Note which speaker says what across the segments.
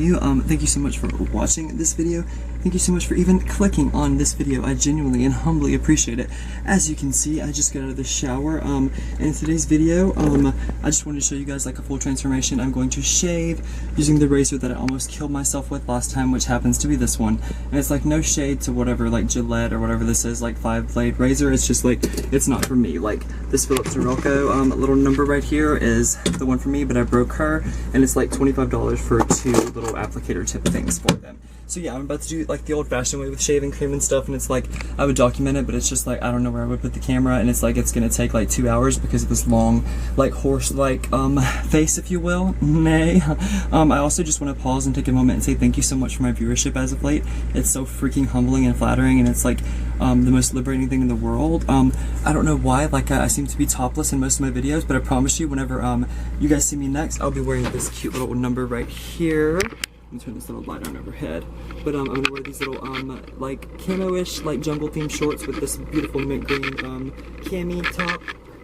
Speaker 1: you. Thank you so much for watching this video. Thank you so much for even clicking on this video. I genuinely and humbly appreciate it. As you can see, I just got out of the shower. And in today's video, I just wanted to show you guys like a full transformation. I'm going to shave using the razor that I almost killed myself with last time, which happens to be this one. And it's like no shade to whatever like Gillette or whatever this is, like 5-blade razor. It's just like, it's not for me. Like this Philips Norelco little number right here is the one for me, but I broke her, and it's like $25 for 2 little applicator tip things for them. So yeah, I'm about to do like the old-fashioned way with shaving cream and stuff, and it's like, I would document it, but it's just like, I don't know where I would put the camera, and it's like, it's gonna take like 2 hours because of this long, like horse-like face, if you will. Nay. I also just want to pause and take a moment and say thank you so much for my viewership as of late. It's so freaking humbling and flattering, and it's like the most liberating thing in the world. I don't know why, like I seem to be topless in most of my videos, but I promise you, whenever you guys see me next, I'll be wearing this cute little number right here. Let me turn this little light on overhead. But I'm gonna wear these little like camo-ish, like jungle themed shorts with this beautiful mint green cami top.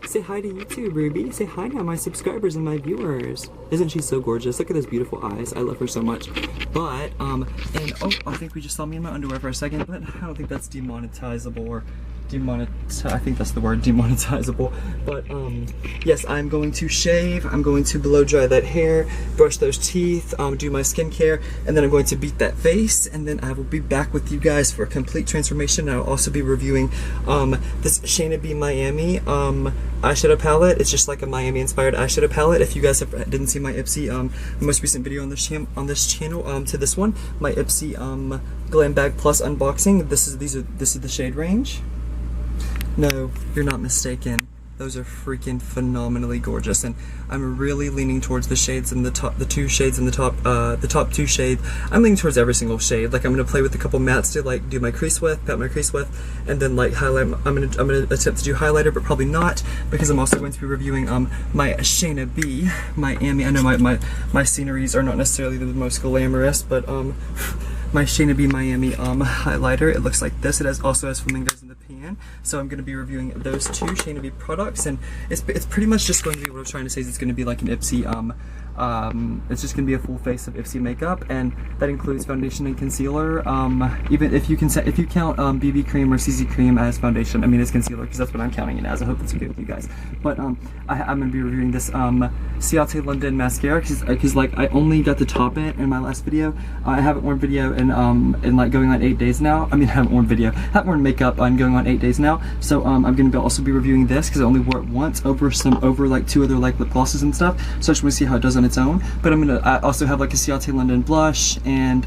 Speaker 1: Say hi to YouTube, Ruby. Say hi to my subscribers and my viewers. Isn't she so gorgeous? Look at those beautiful eyes. I love her so much. But and oh, I think we just saw me in my underwear for a second, but I don't think that's demonetizable or I think that's the word, demonetizable. But yes, I'm going to shave, I'm going to blow dry that hair, brush those teeth, do my skincare, and then I'm going to beat that face, and then I will be back with you guys for a complete transformation. I'll also be reviewing this Shaina B Miami eyeshadow palette. It's just like a Miami inspired eyeshadow palette. If you guys didn't see my Ipsy most recent video on this channel to this one, my Ipsy Glam Bag Plus unboxing, this is the shade range. No, you're not mistaken. Those are freaking phenomenally gorgeous, and I'm really leaning towards the shades in the top, the top 2 shades. I'm leaning towards every single shade. Like I'm gonna play with a couple mattes to like do my crease with, pat my crease with, and then like highlight. I'm gonna attempt to do highlighter, but probably not, because I'm also going to be reviewing my Shaina B Miami. I know my sceneries are not necessarily the most glamorous, but my Shaina B Miami highlighter. It looks like this. It also has flamingos in the pan. So I'm going to be reviewing those 2 Shaina B products, and it's pretty much just going to be, what I was trying to say is it's going to be like an Ipsy, it's just going to be a full face of Ipsy makeup, and that includes foundation and concealer. Even if you count BB cream or CC cream as foundation, I mean it's concealer because that's what I'm counting it as. I hope that's okay with you guys. But I'm going to be reviewing this Ciate London mascara because like I only got the top in my last video. I haven't worn video in like going on 8 days now. I mean I haven't worn makeup. I'm going on 8 days now. So I'm going to also be reviewing this because I only wore it once over like 2 other like lip glosses and stuff. So I just want to see how it does on its own. But I also have like a Ciate London blush, and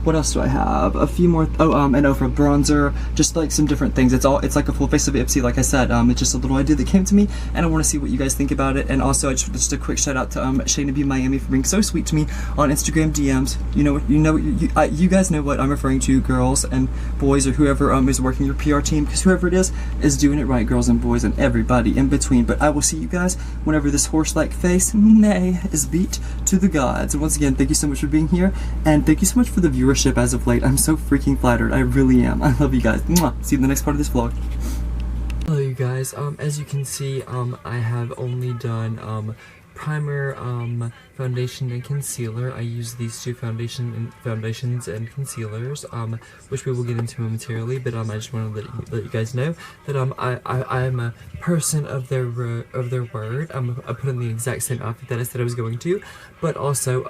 Speaker 1: what else do I have? A few more, and Ofra bronzer, just like some different things. It's like a full face of Ipsy, like I said. It's just a little idea that came to me, and I want to see what you guys think about it. And also, just a quick shout out to Shaina B Miami for being so sweet to me on Instagram DMs. You guys know what I'm referring to, girls and boys, or whoever is working your PR team, because whoever it is doing it right, girls and boys and everybody in between. But I will see you guys whenever this horse-like face, nay, is beat to the gods. And once again, thank you so much for being here, and thank you so much for the viewership as of late. I'm so freaking flattered. I really am. I love you guys. Mwah. See you in the next part of this vlog. Hello you guys. As you can see, I have only done primer, foundation, and concealer. I use these 2 foundations and concealers, which we will get into momentarily. But I just want to let you guys know that I'm a person of their word. I put on the exact same outfit that I said I was going to, but also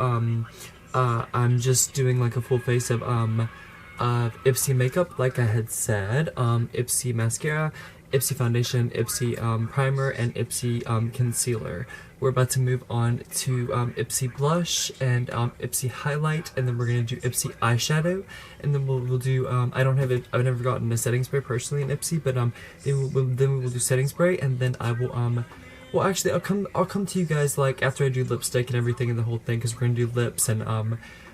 Speaker 1: I'm just doing like a full face of Ipsy makeup, like I had said. Ipsy mascara, Ipsy foundation, Ipsy primer, and Ipsy concealer. We're about to move on to Ipsy blush and Ipsy highlight, and then we're gonna do Ipsy eyeshadow, and then we'll do I've never gotten a setting spray personally in Ipsy, but then we will do setting spray, and then I will well, actually, I'll come to you guys like after I do lipstick and everything and the whole thing, because we're gonna do lips and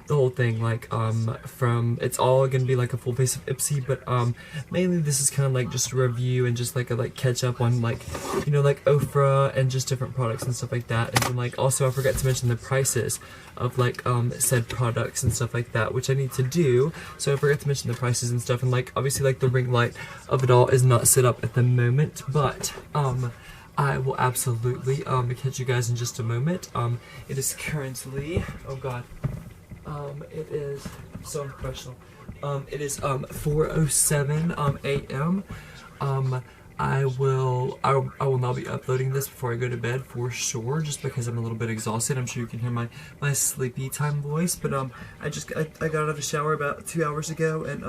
Speaker 1: the whole thing, like it's all gonna be like a full face of Ipsy, but mainly this is kind of like just a review and just like a catch up on like like Ofra and just different products and stuff like that. And then like also I forgot to mention the prices of like said products and stuff like that, which I need to do. So I forgot to mention the prices and stuff, and like obviously like the ring light of it all is not set up at the moment, but I will absolutely catch you guys in just a moment. It is currently, oh god, It is so unprofessional. It is 4:07 a.m. I will not be uploading this before I go to bed for sure, just because I'm a little bit exhausted. I'm sure you can hear my sleepy time voice, but I got out of the shower about 2 hours ago, and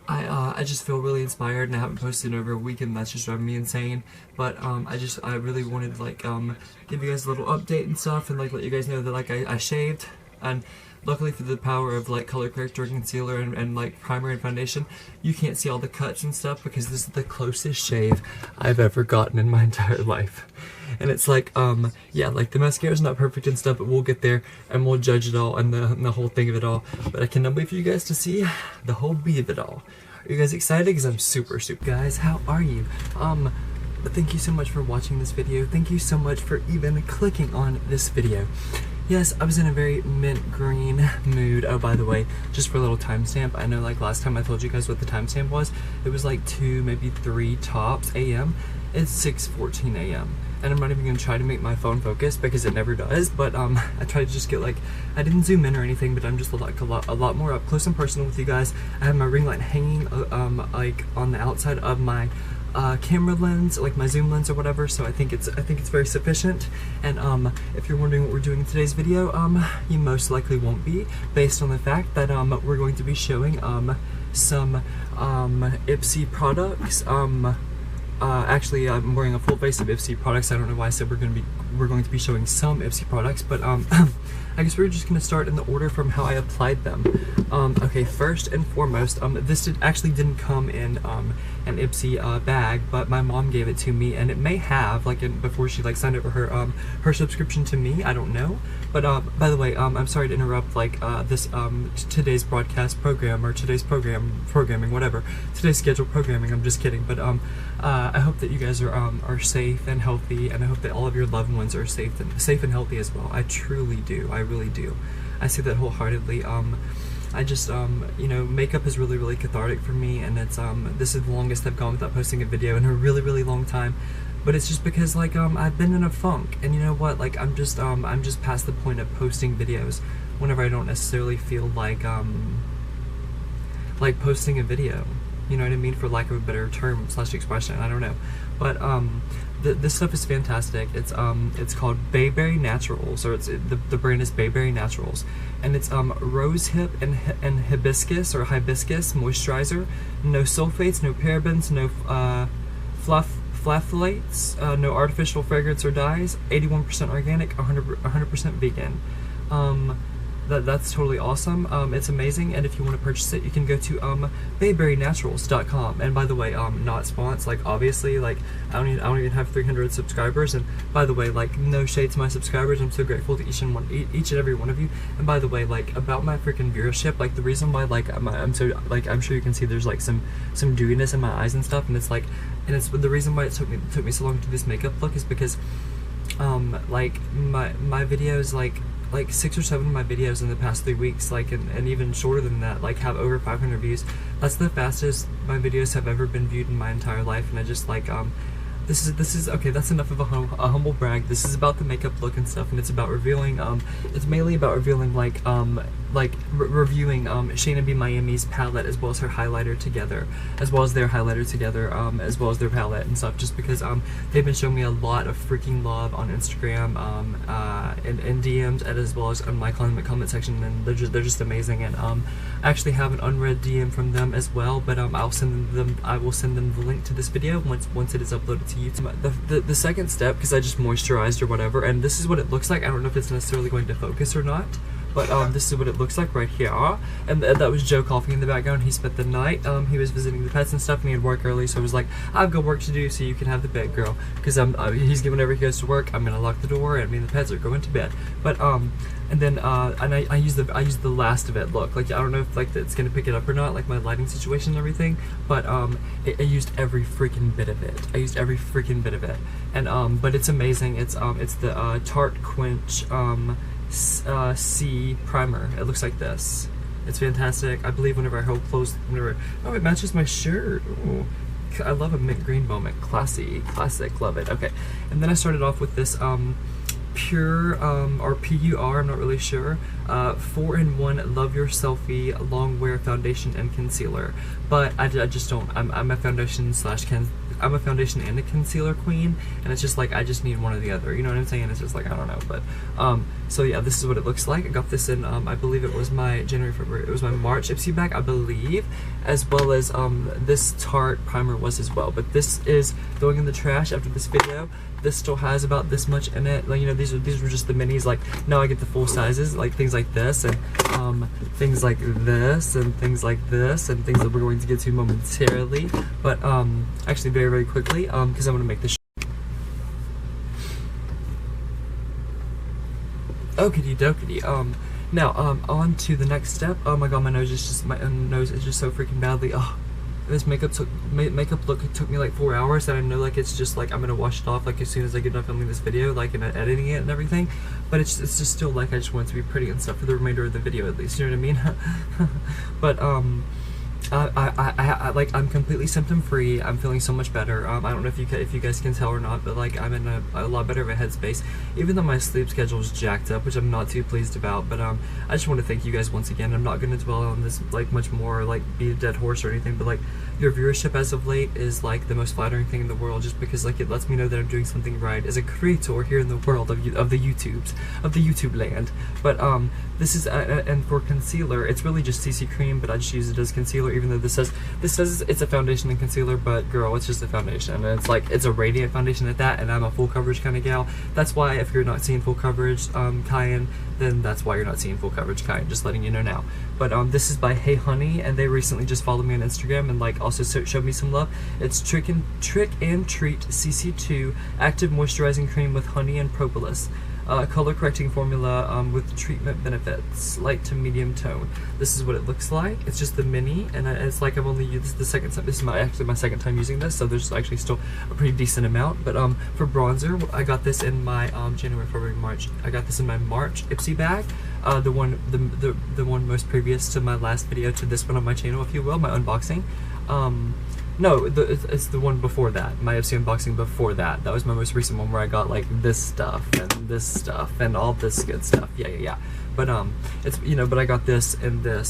Speaker 1: I just feel really inspired, and I haven't posted in over a week, and that's just driving me insane. But I really wanted to like give you guys a little update and stuff, and like let you guys know that like I shaved, and luckily for the power of like color corrector and concealer and like primer and foundation, you can't see all the cuts and stuff, because this is the closest shave I've ever gotten in my entire life. And it's like, yeah, like the mascara's not perfect and stuff, but we'll get there and we'll judge it all and the whole thing of it all. But I cannot wait for you guys to see the whole beat of it all. Are you guys excited? Because I'm super. Guys, how are you? Thank you so much for watching this video. Thank you so much for even clicking on this video. Yes, I was in a very mint green mood. Oh, by the way, just for a little timestamp, I know like last time I told you guys what the timestamp was. It was like 2, maybe 3 tops a.m. It's 6:14 a.m. And I'm not even gonna try to make my phone focus because it never does. But I try to just get like, I didn't zoom in or anything, but I'm just a lot more up close and personal with you guys. I have my ring light hanging like on the outside of my camera lens, like my zoom lens or whatever, so I think it's very sufficient. And if you're wondering what we're doing in today's video, you most likely won't be, based on the fact that we're going to be showing some Ipsy products. Actually, I'm wearing a full face of Ipsy products. I don't know why I said we're going to be showing some Ipsy products, but I guess we're just going to start in the order from how I applied them. Okay, first and foremost, this actually didn't come in an Ipsy bag, but my mom gave it to me, and it may have, like, before she like signed over her subscription to me. I don't know. But by the way, I'm sorry to interrupt like this today's broadcast program, or today's programming, whatever. Today's scheduled programming. I'm just kidding. But I hope that you guys are safe and healthy, and I hope that all of your loved ones are safe and healthy as well. I truly do. I really do. I say that wholeheartedly. I just you know, makeup is really cathartic for me, and it's this is the longest I've gone without posting a video in a really long time. But it's just because like I've been in a funk, and you know what, like I'm just past the point of posting videos whenever I don't necessarily feel like posting a video. You know what I mean, for lack of a better term / expression. I don't know, but this stuff is fantastic. It's called Bayberry Naturals, or the brand is Bayberry Naturals, and it's rose hip and hibiscus moisturizer. No sulfates, no parabens, no phthalates, no artificial fragrance or dyes. 81% organic, 100% vegan. That's totally awesome. It's amazing, and if you want to purchase it, you can go to bayberrynaturals.com. And by the way, not sponsored, like obviously, like I don't even have 300 subscribers. And by the way, like no shade to my subscribers, I'm so grateful to each and every one of you. And by the way, like about my freaking viewership, like the reason why like I'm so like, I'm sure you can see there's like some dewiness in my eyes and stuff, and it's like, and it's the reason why it took me so long to do this makeup look is because like my videos, like 6 or 7 of my videos in the past 3 weeks, like and even shorter than that, like have over 500 views. That's the fastest my videos have ever been viewed in my entire life. And I just like this is okay, that's enough of a humble brag. This is about the makeup look and stuff, and it's about revealing it's mainly about revealing reviewing Shaina B. Miami's palette, as well as her highlighter together, as well as their highlighter together, as well as their palette and stuff, just because they've been showing me a lot of freaking love on Instagram and DMs, and as well as on my comment section, and they're just amazing. And I actually have an unread DM from them as well, but I will send them the link to this video once it is uploaded to YouTube. The second step, because I just moisturized or whatever, and this is what it looks like. I don't know if it's necessarily going to focus or not, but this is what it looks like right here. And that was Joe coughing in the background. He spent the night, he was visiting the pets and stuff, and he had work early, so I was like, I've got work to do, so you can have the bed, girl, because he's whenever he goes to work, I'm gonna lock the door, and me and the pets are going to bed. But and then and I use the last of it. Look, like I don't know if like it's gonna pick it up or not, like my lighting situation and everything, but I used every freaking bit of it. And but it's amazing. It's the Tarte Quench C primer. It looks like this. It's fantastic. I believe whenever I hold close, oh, it matches my shirt. Ooh. I love a mint green moment. Classic, love it. Okay, and then I started off with this Pure, or PUR, I'm not really sure, 4-in-1 Love Your Selfie Long Wear Foundation and Concealer. But I just don't, I'm a foundation I'm a foundation and a concealer queen, and it's just like, I just need one or the other, you know what I'm saying? It's just like, I don't know, but, so yeah, this is what it looks like. I got this in, I believe it was my February, it was my March Ipsy bag, I believe, as well as, this Tarte primer was as well, but this is going in the trash after this video. This still has about this much in it. Like, you know, these were just the minis. Like, now I get the full sizes, like things like this, and things like this, and things like this, and things that we're going to get to momentarily. But actually, very, very quickly, because I'm gonna make this. Okie dokie. Now, on to the next step. Oh my god, my nose is just so freaking badly. Oh. This makeup look took me like 4 hours, and I know like it's just like I'm gonna wash it off like as soon as I get done filming this video, like and editing it and everything. But it's just still like I just want it to be pretty and stuff for the remainder of the video at least. You know what I mean? But I like I'm completely symptom free. I'm feeling so much better. I don't know if you guys can tell or not, but like I'm in a lot better of a headspace. Even though my sleep schedule is jacked up, which I'm not too pleased about. But I just want to thank you guys once again. I'm not going to dwell on this like much more, like be a dead horse or anything. But like your viewership as of late is like the most flattering thing in the world, just because like it lets me know that I'm doing something right as a creator here in the world of the YouTube land. But this is and for concealer, it's really just CC cream, but I just use it as concealer. Even though this says it's a foundation and concealer, but girl, it's just a foundation, and it's like it's a radiant foundation at that, and I'm a full coverage kind of gal. That's why if you're not seeing full coverage Cayenne, then that's why you're not seeing full coverage Cayenne, just letting you know now. But this is by Hey Honey, and they recently just followed me on Instagram and like also showed me some love. It's Trick and Treat CC2 Active Moisturizing Cream with Honey and Propolis. Color correcting formula with treatment benefits, light to medium tone. This is what it looks like. It's just the mini, and it's like I've only used this the second time. This is actually my second time using this, so there's actually still a pretty decent amount. But for bronzer, I got this in my January, February, March. I got this in my March Ipsy bag. The one most previous to my last video, to this one on my channel, if you will, my unboxing. No, it's the one before that. My Ipsy unboxing before that. That was my most recent one where I got like this stuff and all this good stuff. Yeah. But it's, you know, but I got this in the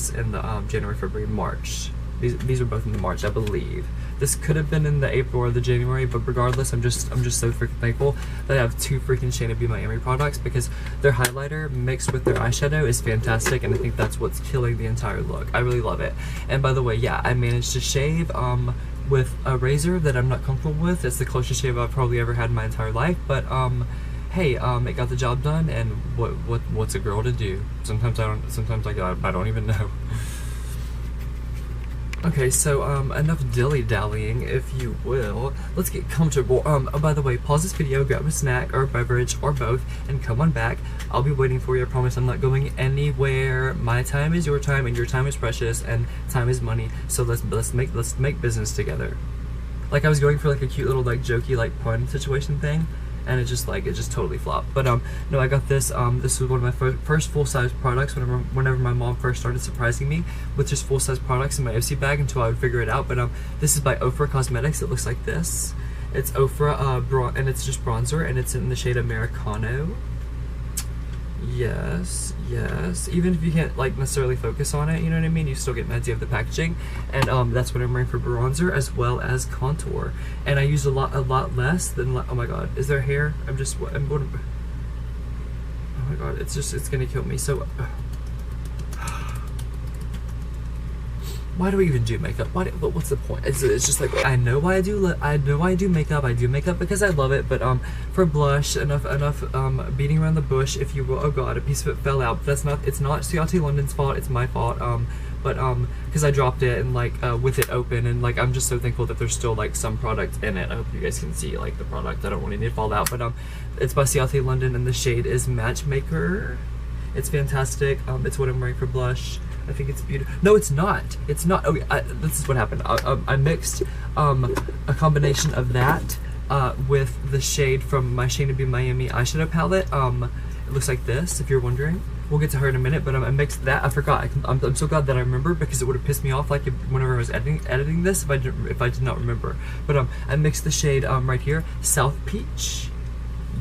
Speaker 1: January, February, March. These are both in the March, I believe. This could have been in the April or the January, but regardless, I'm just so freaking thankful that I have two freaking Shaina Be Miami products, because their highlighter mixed with their eyeshadow is fantastic, and I think that's what's killing the entire look. I really love it. And by the way, yeah, I managed to shave with a razor that I'm not comfortable with. It's the closest shave I've probably ever had in my entire life, but hey, it got the job done, and what's a girl to do? Sometimes I don't even know. Okay, so enough dilly-dallying, if you will. Let's get comfortable. Oh, by the way, pause this video, grab a snack or a beverage or both, and come on back. I'll be waiting for you. I promise I'm not going anywhere. My time is your time, and your time is precious, and time is money. So let's make business together. Like I was going for like a cute little like jokey like pun situation thing, and it just totally flopped. But no, I got this. This was one of my first full-size products whenever my mom first started surprising me with just full-size products in my Ipsy bag until I would figure it out. But this is by Ofra Cosmetics. It looks like this. It's Ofra and it's just bronzer, and it's in the shade Americano. Yes. Even if you can't like necessarily focus on it, you know what I mean, you still get an idea of the packaging. And that's what I'm wearing for bronzer as well as contour. And I use a lot less than, oh my god, is there hair? Oh my god, it's gonna kill me. So why do we even do makeup? What's the point? It's just like, I know why I do makeup. I do makeup because I love it. But for blush, enough beating around the bush, if you will. Oh god, a piece of it fell out. But it's not CLT London's fault. It's my fault. Because I dropped it and like with it open, and like I'm just so thankful that there's still like some product in it. I hope you guys can see like the product. I don't want it to fall out. But it's by CLT London, and the shade is Matchmaker. It's fantastic. It's what I'm wearing for blush. I think it's beautiful. No, it's not. It's not. Okay, this is what happened. I mixed a combination of that with the shade from my Shaina Be Miami eyeshadow palette. It looks like this, if you're wondering. We'll get to her in a minute, but I mixed that. I forgot. I'm so glad that I remember, because it would have pissed me off like whenever I was editing this if I did not remember. But I mixed the shade right here, South Peach.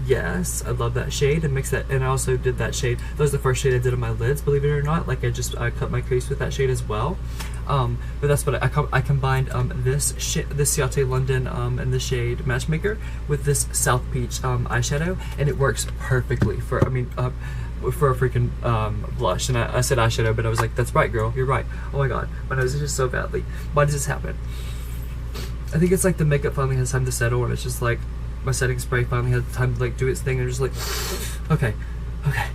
Speaker 1: Yes, I love that shade, and mix that, and I also did that shade. That was the first shade I did on my lids, believe it or not. Like I cut my crease with that shade as well. But that's what I combined this Ciate London in the shade Matchmaker with this South Peach eyeshadow, and it works perfectly for, for a freaking blush. And I said eyeshadow, but I was like, that's right, girl, you're right. Oh my god, my nose is just so badly. Why does this happen? I think it's like the makeup finally has time to settle, and it's just like my setting spray finally has time to like do its thing, and just like, okay,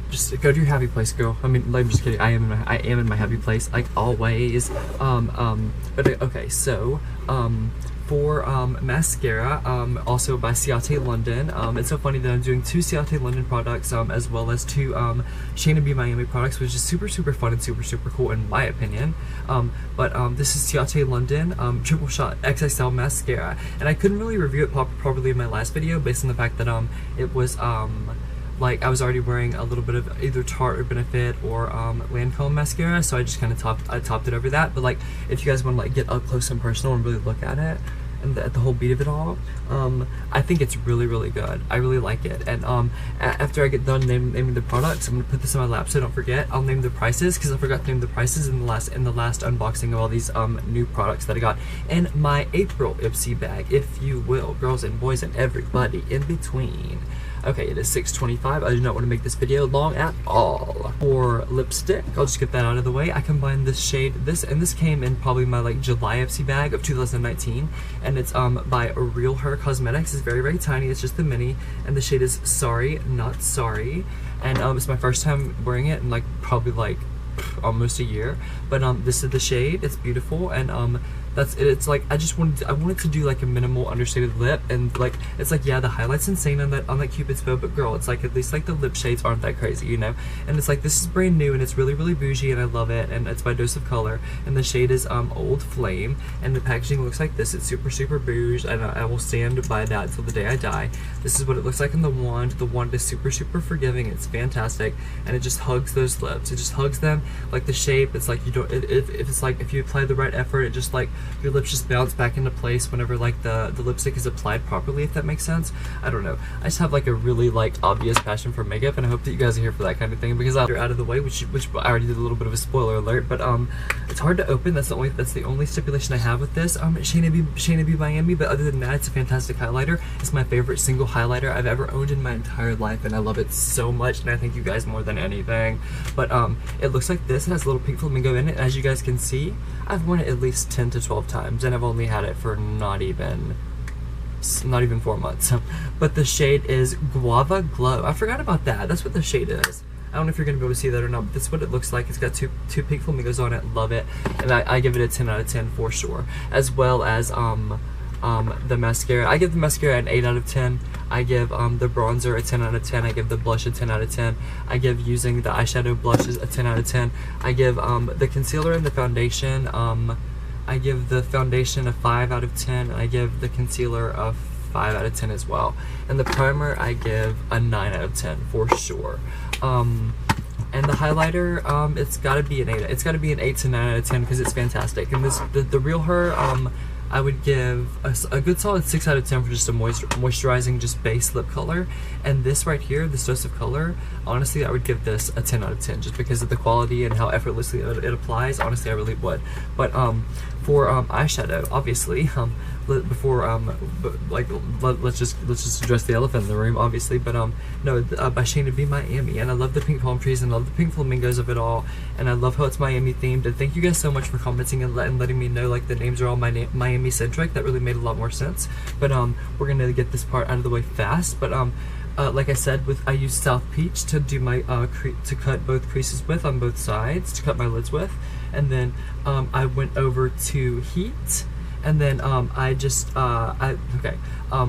Speaker 1: just go to your happy place, girl. I mean, I'm just kidding. I am in my happy place, like always. But okay, so for mascara, also by Ciate London. It's so funny that I'm doing 2 Ciate London products, as well as 2 Shaina B Miami products, which is super fun and super cool in my opinion. But this is Ciate London Triple Shot XXL mascara, and I couldn't really review it properly in my last video based on the fact that it was like I was already wearing a little bit of either Tarte or Benefit or Lancome mascara, so I just kind of topped it over that. But like, if you guys want to like get up close and personal and really look at it and at the whole beat of it all, I think it's really good. I really like it. And after I get done naming the products, I'm gonna put this in my lap so I don't forget. I'll name the prices, because I forgot to name the prices in the last unboxing of all these new products that I got in my April Ipsy bag, if you will, girls and boys and everybody in between. Okay, it is 6:25. I do not want to make this video long at all. For lipstick, I'll just get that out of the way. I combined this shade, this came in probably my like July Ipsy bag of 2019, and it's by Real Her Cosmetics. It's very tiny. It's just the mini, and the shade is Sorry Not Sorry, and it's my first time wearing it in like probably like almost a year. But this is the shade. It's beautiful, and that's it. It's like I wanted to do like a minimal understated lip, and like it's like, yeah, the highlight's insane on that Cupid's bow, but girl, it's like at least like the lip shades aren't that crazy, you know. And it's like, this is brand new, and it's really bougie, and I love it. And it's by Dose of Color, and the shade is Old Flame, and the packaging looks like this. It's super bougie, and I will stand by that until the day I die. This is what it looks like in the wand. The wand is super forgiving. It's fantastic, and it just hugs those lips. It just hugs them. Like the shape, it's like you don't. If it's like, if you apply the right effort, it just like your lips just bounce back into place whenever like the lipstick is applied properly, if that makes sense. I don't know. I just have like a really like obvious passion for makeup, and I hope that you guys are here for that kind of thing, because I'll out of the way, which I already did a little bit of a spoiler alert, but it's hard to open. That's the only stipulation I have with this. Shaina B Miami, but other than that, it's a fantastic highlighter. It's my favorite single highlighter I've ever owned in my entire life, and I love it so much, and I thank you guys more than anything. But it looks like this. It has a little pink flamingo in it, and as you guys can see, I've worn it at least 10 to 12 times, and I've only had it for not even 4 months. But the shade is Guava Glow. I forgot about that. That's what the shade is. I don't know if you're gonna be able to see that or not, but that's what it looks like. It's got two pink flamingos on it. Love it, and I give it a 10 out of 10 for sure. As well as the mascara. I give the mascara an 8 out of 10. I give the bronzer a 10 out of 10. I give the blush a 10 out of 10. I give using the eyeshadow blushes a 10 out of 10. I give the concealer and the foundation, I give the foundation a 5 out of 10. And I give the concealer a 5 out of 10 as well. And the primer I give a 9 out of 10 for sure. And the highlighter, it's gotta be an 8. It's gotta be an 8 to 9 out of 10 because it's fantastic. And the Real Her, I would give a good solid 6 out of 10 for just a moisturizing, just base lip color. And this right here, this Dose of Color, honestly, I would give this a 10 out of 10 just because of the quality and how effortlessly it applies. Honestly, I really would. But for eyeshadow, obviously, let's just address the elephant in the room, obviously. But no, by Shaina B Miami, and I love the pink palm trees and love the pink flamingos of it all, and I love how it's Miami themed. And thank you guys so much for commenting and letting me know like the names are all Miami centric. That really made a lot more sense. But we're gonna get this part out of the way fast. But like I said, I used South Peach to do my to cut both creases with on both sides, to cut my lids with, and then I went over to Heat, and then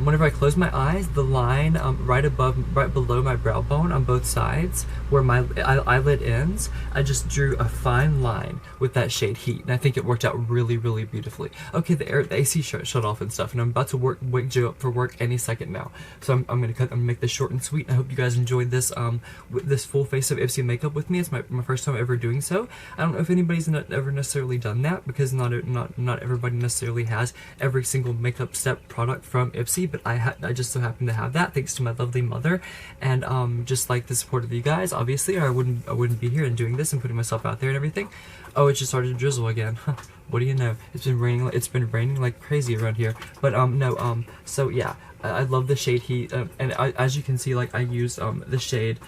Speaker 1: whenever I close my eyes, the line right below my brow bone on both sides, where my eyelid ends, I just drew a fine line with that shade Heat, and I think it worked out really beautifully. Okay, the AC shut off and stuff, and I'm about to wake Joe up for work any second now. So I'm gonna make this short and sweet. I hope you guys enjoyed this this full face of Ipsy makeup with me. It's my first time ever doing so. I don't know if anybody's ever necessarily done that, because not everybody necessarily literally has every single makeup step product from Ipsy, but I just so happen to have that thanks to my lovely mother, and just like the support of you guys, obviously, or I wouldn't be here and doing this and putting myself out there and everything. Oh, it just started to drizzle again. What do you know? It's been raining like crazy around here. But no, so yeah, I love the shade Heat, and as you can see, like I used the shade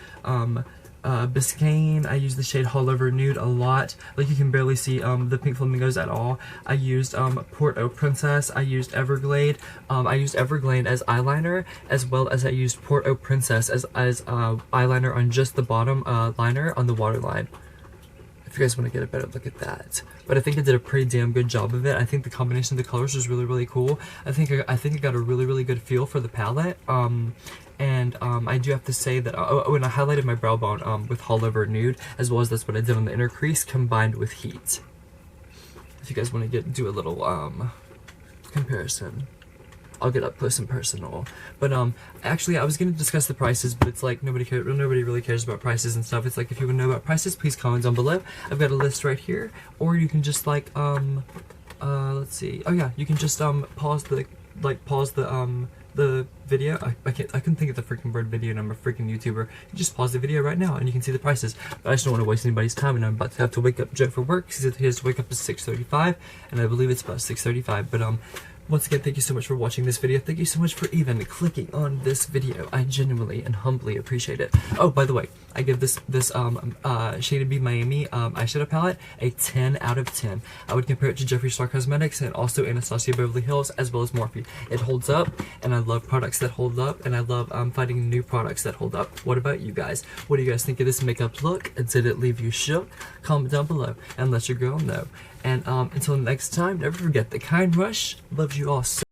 Speaker 1: Biscayne. I used the shade All-Over Nude a lot. Like you can barely see the pink flamingos at all. I used Port-au Princess. I used Everglade. I used Everglade as eyeliner, as well as I used Port-au Princess as eyeliner on just the bottom liner on the waterline. If you guys want to get a better look at that. But I think I did a pretty damn good job of it. I think the combination of the colors was really, really cool. I think I got a really, really good feel for the palette. And I do have to say that, oh, and I highlighted my brow bone with All-Over Nude, as well as that's what I did on the inner crease combined with Heat. If you guys want to do a little comparison. I'll get up close and personal. But actually I was gonna discuss the prices, but it's like nobody really cares about prices and stuff. It's like if you want to know about prices, please comment down below. I've got a list right here, or you can just like let's see. Oh yeah, you can just pause the video. I couldn't think of the freaking word video, and I'm a freaking YouTuber. You just pause the video right now and you can see the prices. But I just don't want to waste anybody's time, and I'm about to have to wake up Joe for work. He has to wake up at 6:35, and I believe it's about 6:35. But once again, thank you so much for watching this video. Thank you so much for even clicking on this video. I genuinely and humbly appreciate it. Oh, by the way, I give this Shaded Bee Miami eyeshadow palette a 10 out of 10. I would compare it to Jeffree Star Cosmetics and also Anastasia Beverly Hills, as well as Morphe. It holds up, and I love products that hold up, and I love finding new products that hold up. What about you guys? What do you guys think of this makeup look? And did it leave you shook? Comment down below and let your girl know. And until next time, never forget the kind rush loves you all so